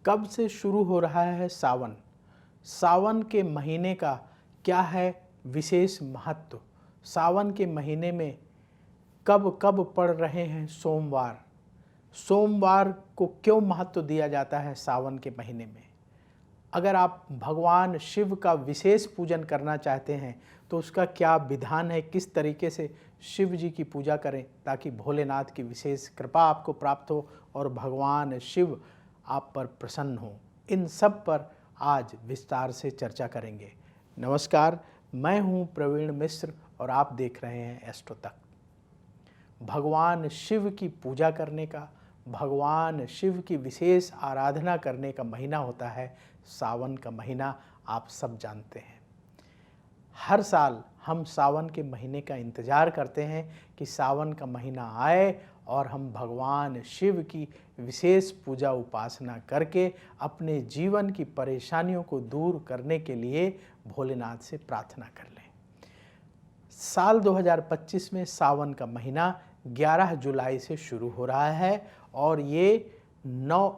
कब से शुरू हो रहा है सावन? सावन के महीने का क्या है विशेष महत्व? सावन के महीने में कब कब पड़ रहे हैं सोमवार? सोमवार को क्यों महत्व दिया जाता है सावन के महीने में? अगर आप भगवान शिव का विशेष पूजन करना चाहते हैं तो उसका क्या विधान है, किस तरीके से शिव जी की पूजा करें ताकि भोलेनाथ की विशेष कृपा आपको प्राप्त हो और भगवान शिव आप पर प्रसन्न हो, इन सब पर आज विस्तार से चर्चा करेंगे। नमस्कार, मैं हूं प्रवीण मिश्र और आप देख रहे हैं एस्ट्रो तक। भगवान शिव की पूजा करने का, भगवान शिव की विशेष आराधना करने का महीना होता है सावन का महीना, आप सब जानते हैं। हर साल हम सावन के महीने का इंतज़ार करते हैं कि सावन का महीना आए और हम भगवान शिव की विशेष पूजा उपासना करके अपने जीवन की परेशानियों को दूर करने के लिए भोलेनाथ से प्रार्थना कर लें। साल 2025 में सावन का महीना 11 जुलाई से शुरू हो रहा है और ये 9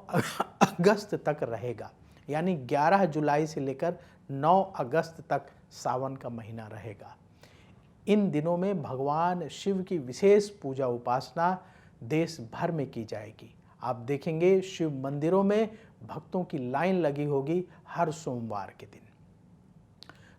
अगस्त तक रहेगा, यानी 11 जुलाई से लेकर 9 अगस्त तक सावन का महीना रहेगा। इन दिनों में भगवान शिव की विशेष पूजा उपासना देश भर में की जाएगी। आप देखेंगे शिव मंदिरों में भक्तों की लाइन लगी होगी हर सोमवार के दिन।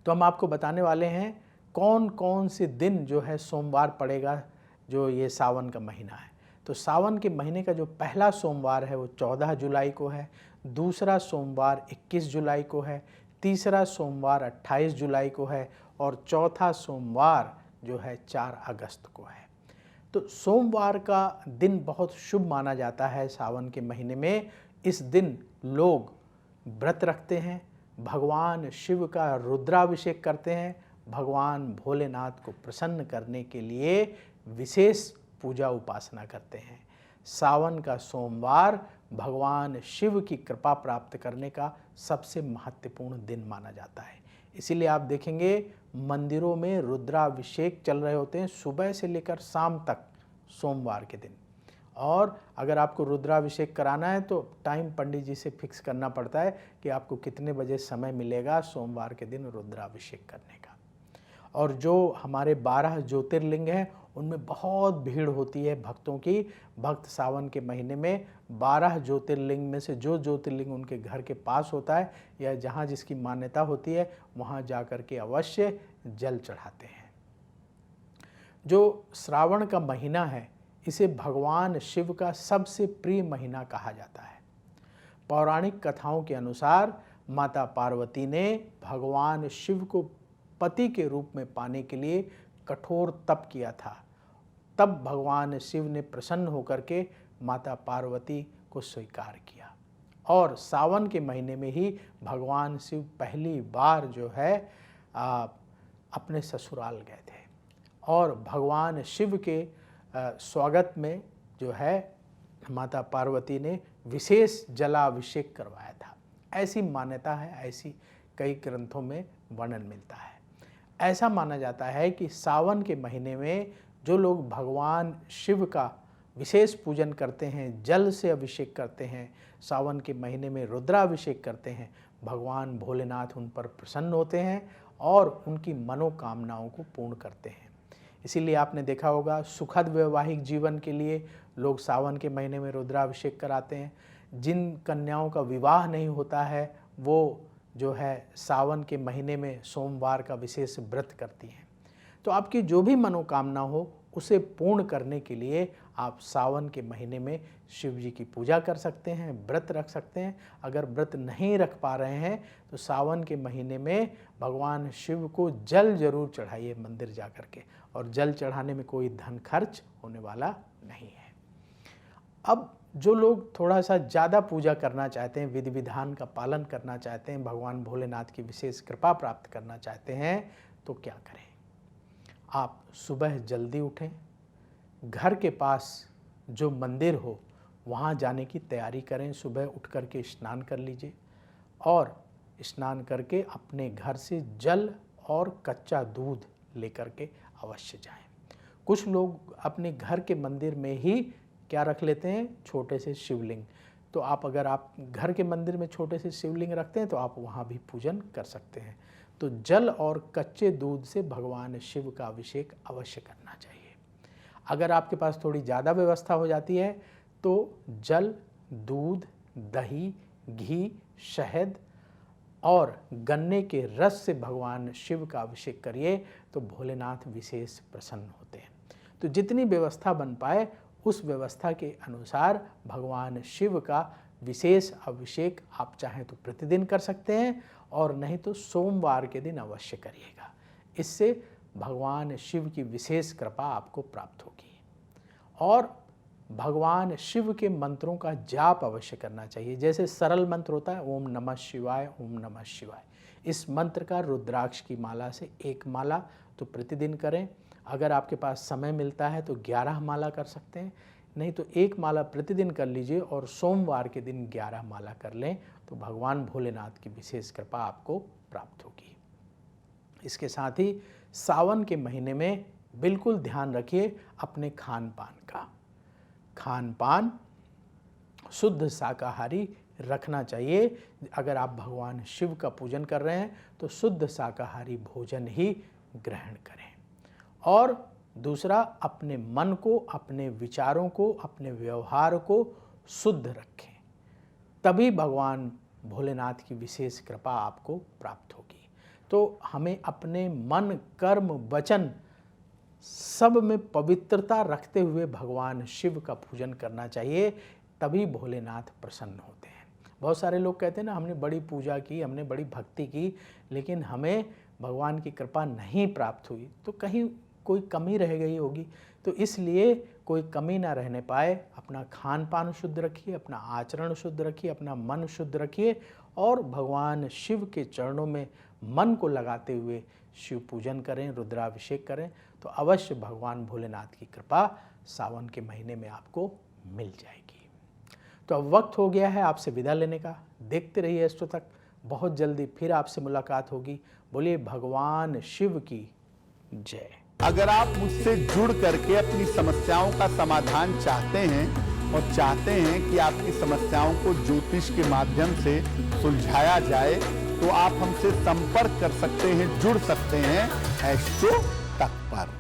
तो हम आपको बताने वाले हैं कौन कौन से दिन जो है सोमवार पड़ेगा जो ये सावन का महीना है। तो सावन के महीने का जो पहला सोमवार है वो 14 जुलाई को है, दूसरा सोमवार 21 जुलाई को है, तीसरा सोमवार 28 जुलाई को है और चौथा सोमवार जो है 4 अगस्त को है। तो सोमवार का दिन बहुत शुभ माना जाता है सावन के महीने में। इस दिन लोग व्रत रखते हैं, भगवान शिव का रुद्राभिषेक करते हैं, भगवान भोलेनाथ को प्रसन्न करने के लिए विशेष पूजा उपासना करते हैं। सावन का सोमवार भगवान शिव की कृपा प्राप्त करने का सबसे महत्वपूर्ण दिन माना जाता है। इसीलिए आप देखेंगे मंदिरों में रुद्राभिषेक चल रहे होते हैं सुबह से लेकर शाम तक सोमवार के दिन। और अगर आपको रुद्राभिषेक कराना है तो टाइम पंडित जी से फिक्स करना पड़ता है कि आपको कितने बजे समय मिलेगा सोमवार के दिन रुद्राभिषेक करने का। और जो हमारे 12 ज्योतिर्लिंग हैं उनमें बहुत भीड़ होती है भक्तों की। भक्त सावन के महीने में 12 ज्योतिर्लिंग में से जो ज्योतिर्लिंग उनके घर के पास होता है या जहाँ जिसकी मान्यता होती है वहाँ जाकर के अवश्य जल चढ़ाते हैं। जो श्रावण का महीना है इसे भगवान शिव का सबसे प्रिय महीना कहा जाता है। पौराणिक कथाओं के अनुसार माता पार्वती ने भगवान शिव को पति के रूप में पाने के लिए कठोर तप किया था। तब भगवान शिव ने प्रसन्न होकर के माता पार्वती को स्वीकार किया और सावन के महीने में ही भगवान शिव पहली बार जो है अपने ससुराल गए थे और भगवान शिव के स्वागत में जो है माता पार्वती ने विशेष जलाभिषेक करवाया था। ऐसी मान्यता है, ऐसी कई ग्रंथों में वर्णन मिलता है। ऐसा माना जाता है कि सावन के महीने में जो लोग भगवान शिव का विशेष पूजन करते हैं, जल से अभिषेक करते हैं, सावन के महीने में रुद्राभिषेक करते हैं, भगवान भोलेनाथ उन पर प्रसन्न होते हैं और उनकी मनोकामनाओं को पूर्ण करते हैं। इसीलिए आपने देखा होगा सुखद वैवाहिक जीवन के लिए लोग सावन के महीने में रुद्राभिषेक कराते हैं। जिन कन्याओं का विवाह नहीं होता है वो जो है सावन के महीने में सोमवार का विशेष व्रत करती हैं। तो आपकी जो भी मनोकामना हो उसे पूर्ण करने के लिए आप सावन के महीने में शिव जी की पूजा कर सकते हैं, व्रत रख सकते हैं। अगर व्रत नहीं रख पा रहे हैं तो सावन के महीने में भगवान शिव को जल जरूर चढ़ाइए मंदिर जा कर के, और जल चढ़ाने में कोई धन खर्च होने वाला नहीं है। अब जो लोग थोड़ा सा ज़्यादा पूजा करना चाहते हैं, विधि विधान का पालन करना चाहते हैं, भगवान भोलेनाथ की विशेष कृपा प्राप्त करना चाहते हैं तो क्या करें? आप सुबह जल्दी उठें, घर के पास जो मंदिर हो वहाँ जाने की तैयारी करें। सुबह उठ कर के स्नान कर लीजिए और स्नान करके अपने घर से जल और कच्चा दूध लेकर के अवश्य जाएं। कुछ लोग अपने घर के मंदिर में ही क्या रख लेते हैं, छोटे से शिवलिंग। तो आप अगर आप घर के मंदिर में छोटे से शिवलिंग रखते हैं तो आप वहाँ भी पूजन कर सकते हैं। तो जल और कच्चे दूध से भगवान शिव का अभिषेक अवश्य करना चाहिए। अगर आपके पास थोड़ी ज़्यादा व्यवस्था हो जाती है तो जल, दूध, दही, घी, शहद और गन्ने के रस से भगवान शिव का अभिषेक करिए तो भोलेनाथ विशेष प्रसन्न होते हैं। तो जितनी व्यवस्था बन पाए उस व्यवस्था के अनुसार भगवान शिव का विशेष अभिषेक आप चाहें तो प्रतिदिन कर सकते हैं और नहीं तो सोमवार के दिन अवश्य करिएगा। इससे भगवान शिव की विशेष कृपा आपको प्राप्त होगी। और भगवान शिव के मंत्रों का जाप अवश्य करना चाहिए। जैसे सरल मंत्र होता है ओम नमः शिवाय, ओम नमः शिवाय। इस मंत्र का रुद्राक्ष की माला से 1 माला तो प्रतिदिन करें। अगर आपके पास समय मिलता है तो 11 माला कर सकते हैं, नहीं तो 1 माला प्रतिदिन कर लीजिए और सोमवार के दिन 11 माला कर लें तो भगवान भोलेनाथ की विशेष कृपा आपको प्राप्त होगी। इसके साथ ही सावन के महीने में बिल्कुल ध्यान रखिए अपने खान पान का। खान पान शुद्ध शाकाहारी रखना चाहिए। अगर आप भगवान शिव का पूजन कर रहे हैं तो शुद्ध शाकाहारी भोजन ही ग्रहण करें। और दूसरा, अपने मन को, अपने विचारों को, अपने व्यवहार को शुद्ध रखें, तभी भगवान भोलेनाथ की विशेष कृपा आपको प्राप्त होगी। तो हमें अपने मन, कर्म, वचन सब में पवित्रता रखते हुए भगवान शिव का पूजन करना चाहिए, तभी भोलेनाथ प्रसन्न होते हैं। बहुत सारे लोग कहते हैं ना, हमने बड़ी पूजा की, हमने बड़ी भक्ति की, लेकिन हमें भगवान की कृपा नहीं प्राप्त हुई, तो कहीं कोई कमी रह गई होगी। तो इसलिए कोई कमी ना रहने पाए, अपना खान पान शुद्ध रखिए, अपना आचरण शुद्ध रखिए, अपना मन शुद्ध रखिए और भगवान शिव के चरणों में मन को लगाते हुए शिव पूजन करें, रुद्राभिषेक करें, तो अवश्य भगवान भोलेनाथ की कृपा सावन के महीने में आपको मिल जाएगी। तो अब वक्त हो गया है आपसे विदा लेने का। देखते रहिए एस्ट्रो तक, बहुत जल्दी फिर आपसे मुलाकात होगी। बोलिए भगवान शिव की जय। अगर आप मुझसे जुड़ करके अपनी समस्याओं का समाधान चाहते हैं और चाहते हैं कि आपकी समस्याओं को ज्योतिष के माध्यम से सुलझाया जाए, तो आप हमसे संपर्क कर सकते हैं, जुड़ सकते हैं एस्ट्रो तक पर।